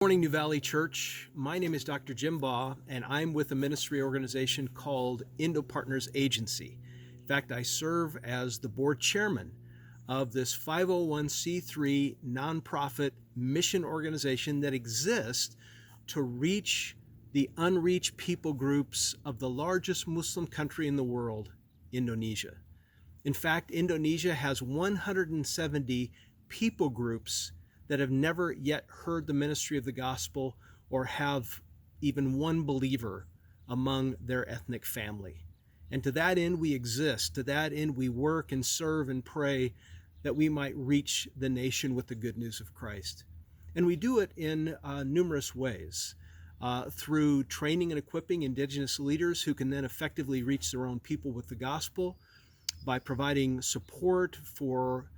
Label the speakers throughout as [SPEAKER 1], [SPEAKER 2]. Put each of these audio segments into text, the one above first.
[SPEAKER 1] Morning, New Valley Church. My name is Dr. Jim Baugh, and I'm with a ministry organization called Indo Partners Agency. In fact, I serve as the board chairman of this 501c3 nonprofit mission organization that exists to reach the unreached people groups of the largest Muslim country in the world, Indonesia. In fact, Indonesia has 170 people groups that have never yet heard the ministry of the gospel or have even one believer among their ethnic family. And to that end, we exist. To that end, we work and serve and pray that we might reach the nation with the good news of Christ. And we do it in numerous ways, through training and equipping indigenous leaders who can then effectively reach their own people with the gospel, by providing support for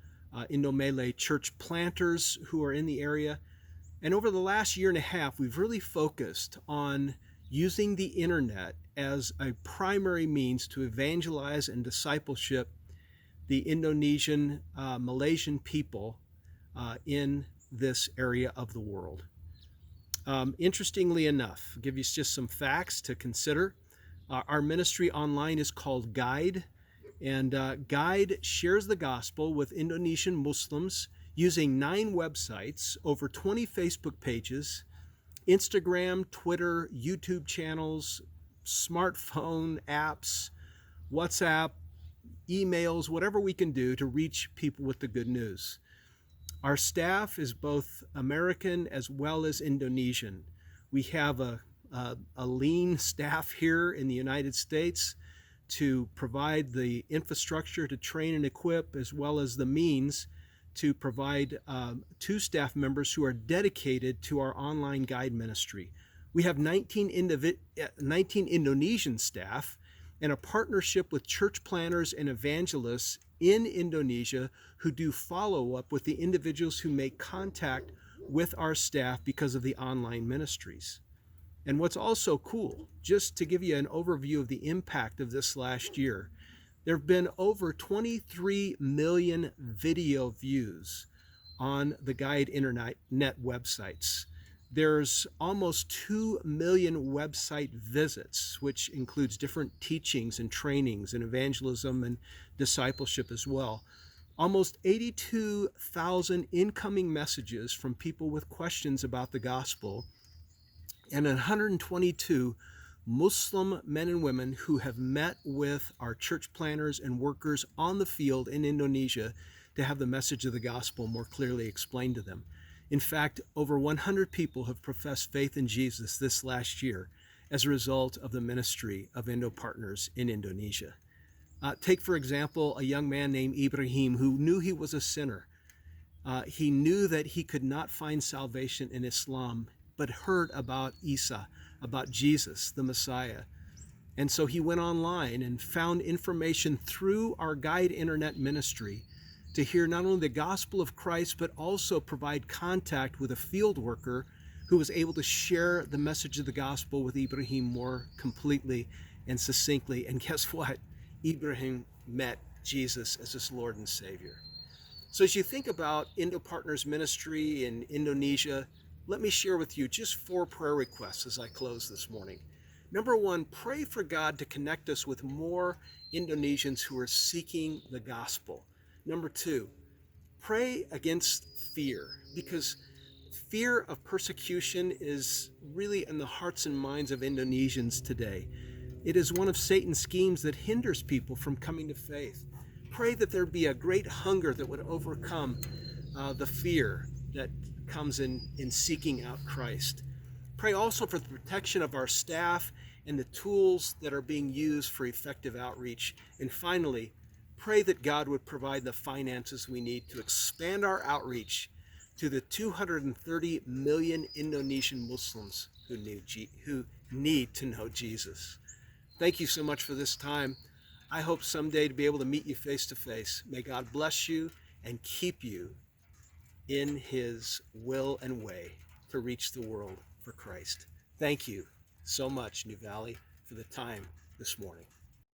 [SPEAKER 1] Indo-Malay church planters who are in the area. And over the last year and a half, we've really focused on using the internet as a primary means to evangelize and discipleship the Indonesian, Malaysian people in this area of the world. Interestingly enough, I'll give you just some facts to consider. Our ministry online is called Guide. And Guide shares the gospel with Indonesian Muslims using 9 websites, over 20 Facebook pages, Instagram, Twitter, YouTube channels, smartphone apps, WhatsApp, emails, whatever we can do to reach people with the good news. Our staff is both American as well as Indonesian. We have a lean staff here in the United States to provide the infrastructure to train and equip, as well as the means to provide 2 staff members who are dedicated to our online guide ministry. We have 19 Indonesian staff and a partnership with church planners and evangelists in Indonesia who do follow-up with the individuals who make contact with our staff because of the online ministries. And what's also cool, just to give you an overview of the impact of this last year, there have been over 23 million video views on the Guide Internet websites. There's almost 2 million website visits, which includes different teachings and trainings and evangelism and discipleship as well. Almost 82,000 incoming messages from people with questions about the gospel, and 122 Muslim men and women who have met with our church planners and workers on the field in Indonesia to have the message of the gospel more clearly explained to them. In fact, over 100 people have professed faith in Jesus this last year as a result of the ministry of Indo Partners in Indonesia. Take, for example, a young man named Ibrahim who knew he was a sinner. He knew that he could not find salvation in Islam, but heard about Isa, about Jesus, the Messiah. And so he went online and found information through our Guide Internet ministry to hear not only the gospel of Christ, but also provide contact with a field worker who was able to share the message of the gospel with Ibrahim more completely and succinctly. And guess what? Ibrahim met Jesus as his Lord and Savior. So as you think about Indo Partners ministry in Indonesia, let me share with you just 4 prayer requests as I close this morning. Number 1, pray for God to connect us with more Indonesians who are seeking the gospel. Number 2, pray against fear, because fear of persecution is really in the hearts and minds of Indonesians today. It is one of Satan's schemes that hinders people from coming to faith. Pray that there be a great hunger that would overcome the fear that comes in seeking out Christ. Pray also for the protection of our staff and the tools that are being used for effective outreach. And finally, pray that God would provide the finances we need to expand our outreach to the 230 million Indonesian Muslims who need to know Jesus. Thank you so much for this time. I hope someday to be able to meet you face to face. May God bless you and keep you in His will and way to reach the world for Christ. Thank you so much, New Valley, for the time this morning.